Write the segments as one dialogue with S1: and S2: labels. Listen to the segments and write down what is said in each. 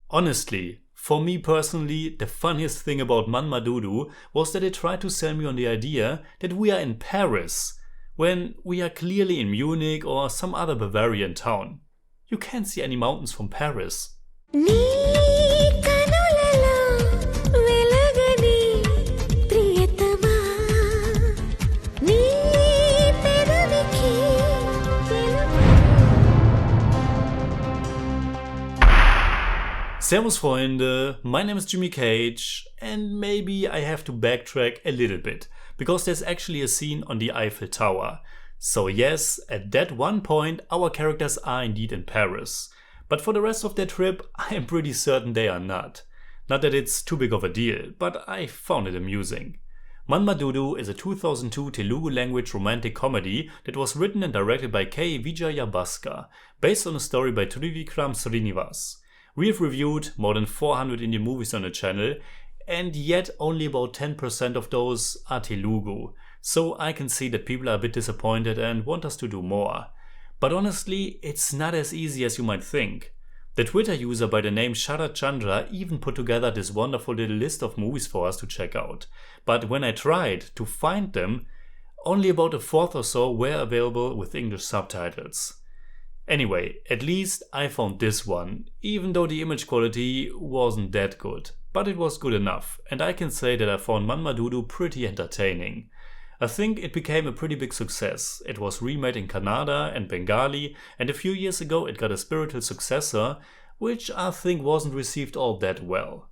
S1: Honestly, for me personally, the funniest thing about Manmadhudu was that it tried to sell me on the idea that we are in Paris, when we are clearly in Munich or some other Bavarian town. You can't see any mountains from Paris. Servus Freunde, my name is Jimmy Cage, and maybe I have to backtrack a little bit, because there's actually a scene on the Eiffel Tower. So yes, at that one point our characters are indeed in Paris, but for the rest of their trip I am pretty certain they are not. Not that it's too big of a deal, but I found it amusing. Manmadhudu is a 2002 Telugu language romantic comedy that was written and directed by Vijay Bhaskar, based on a story by Trivikram Srinivas. We have reviewed more than 400 Indian movies on the channel, and yet only about 10% of those are Telugu, so I can see that people are a bit disappointed and want us to do more. But honestly, it's not as easy as you might think. The Twitter user by the name Sharat Chandra even put together this wonderful little list of movies for us to check out, but when I tried to find them, only about a fourth or so were available with English subtitles. Anyway, at least I found this one, even though the image quality wasn't that good. But it was good enough, and I can say that I found Manmadhudu pretty entertaining. I think it became a pretty big success. It was remade in Kannada and Bengali, and a few years ago it got a spiritual successor, which I think wasn't received all that well.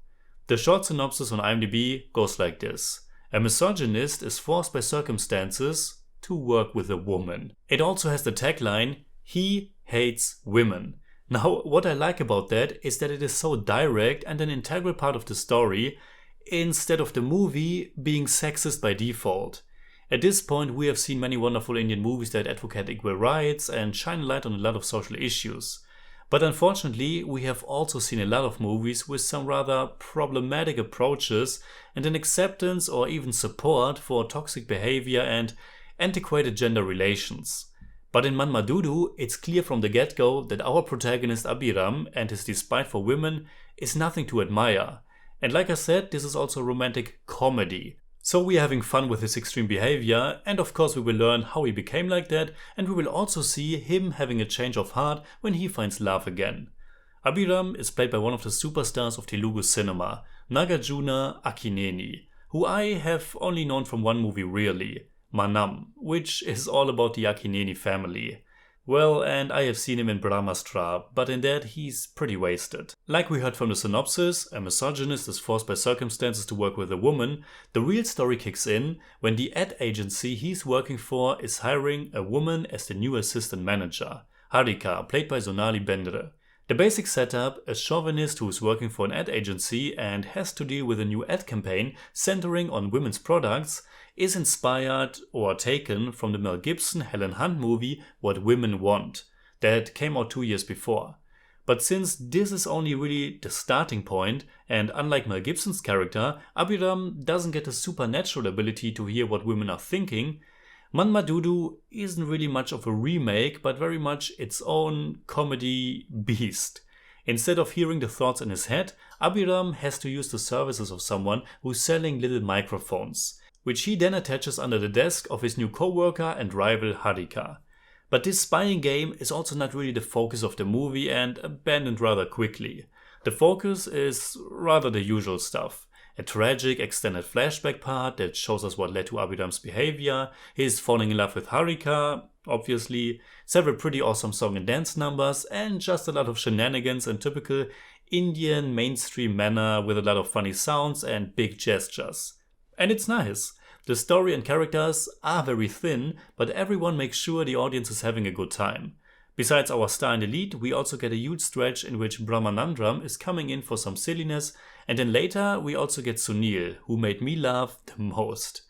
S1: The short synopsis on IMDb goes like this. A misogynist is forced by circumstances to work with a woman. It also has the tagline, "He hates women." Now, what I like about that is that it is so direct and an integral part of the story, instead of the movie being sexist by default. At this point, we have seen many wonderful Indian movies that advocate equal rights and shine a light on a lot of social issues. But unfortunately, we have also seen a lot of movies with some rather problematic approaches and an acceptance or even support for toxic behavior and antiquated gender relations. But in Manmadhudu, it's clear from the get-go that our protagonist Abhiram and his despite for women is nothing to admire. And like I said, this is also a romantic comedy. So we are having fun with his extreme behavior, and of course we will learn how he became like that, and we will also see him having a change of heart when he finds love again. Abhiram is played by one of the superstars of Telugu cinema, Nagarjuna Akkineni, who I have only known from one movie really, Manam, which is all about the Akkineni family. Well, and I have seen him in Brahmastra, but in that he's pretty wasted. Like we heard from the synopsis, a misogynist is forced by circumstances to work with a woman. The real story kicks in when the ad agency he's working for is hiring a woman as the new assistant manager, Harika, played by Sonali Bendre. The basic setup, a chauvinist who is working for an ad agency and has to deal with a new ad campaign centering on women's products, is inspired or taken from the Mel Gibson Helen Hunt movie What Women Want, that came out 2 years before. But since this is only really the starting point, and unlike Mel Gibson's character, Abhiram doesn't get the supernatural ability to hear what women are thinking, Manmadhudu isn't really much of a remake, but very much its own comedy beast. Instead of hearing the thoughts in his head, Abhiram has to use the services of someone who's selling little microphones, which he then attaches under the desk of his new co-worker and rival Harika. But this spying game is also not really the focus of the movie and abandoned rather quickly. The focus is rather the usual stuff. A tragic extended flashback part that shows us what led to Abhiram's behavior, his falling in love with Harika, obviously, several pretty awesome song and dance numbers, and just a lot of shenanigans in typical Indian mainstream manner with a lot of funny sounds and big gestures. And it's nice. The story and characters are very thin, but everyone makes sure the audience is having a good time. Besides our star in the lead, we also get a huge stretch in which Brahmanandram is coming in for some silliness, and then later we also get Sunil, who made me laugh the most.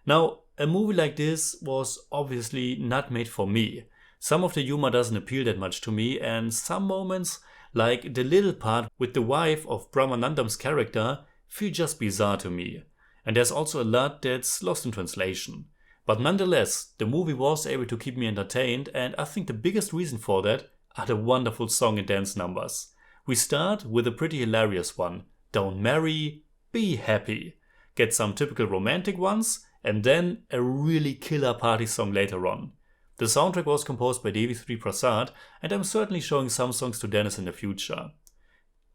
S1: Now, a movie like this was obviously not made for me. Some of the humor doesn't appeal that much to me, and some moments, like the little part with the wife of Brahmanandram's character, feel just bizarre to me. And there's also a lot that's lost in translation. But nonetheless, the movie was able to keep me entertained, and I think the biggest reason for that are the wonderful song and dance numbers. We start with a pretty hilarious one, Don't Marry, Be Happy. Get some typical romantic ones, and then a really killer party song later on. The soundtrack was composed by Devi Sri Prasad, and I'm certainly showing some songs to Dennis in the future.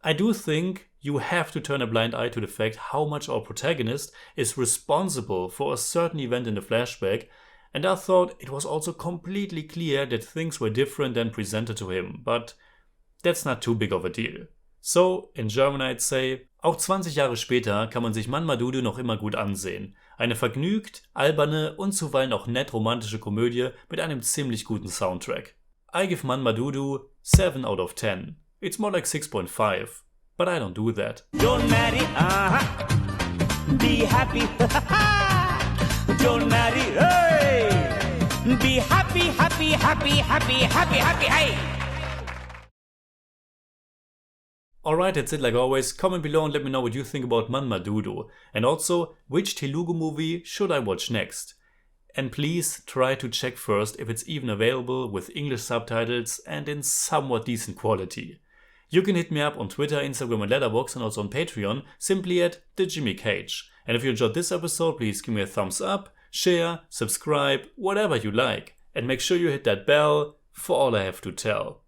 S1: I do think you have to turn a blind eye to the fact how much our protagonist is responsible for a certain event in the flashback, and I thought it was also completely clear that things were different than presented to him, but that's not too big of a deal. So, in German I'd say, auch 20 Jahre später kann man sich Manmadhudu noch immer gut ansehen. Eine vergnügt, alberne und zuweilen auch nett romantische Komödie mit einem ziemlich guten Soundtrack. I give Manmadhudu 7 out of 10. It's more like 6.5, but I don't do that.
S2: Don't marry, be happy, don't marry, hey! Be happy, happy, happy, happy, happy, happy, hey!
S1: Alright, that's it like always. Comment below and let me know what you think about Manmadhudu. And also, which Telugu movie should I watch next? And please try to check first if it's even available with English subtitles and in somewhat decent quality. You can hit me up on Twitter, Instagram and Letterboxd and also on Patreon, simply at TheJimmyCage. And if you enjoyed this episode, please give me a thumbs up, share, subscribe, whatever you like. And make sure you hit that bell for all I have to tell.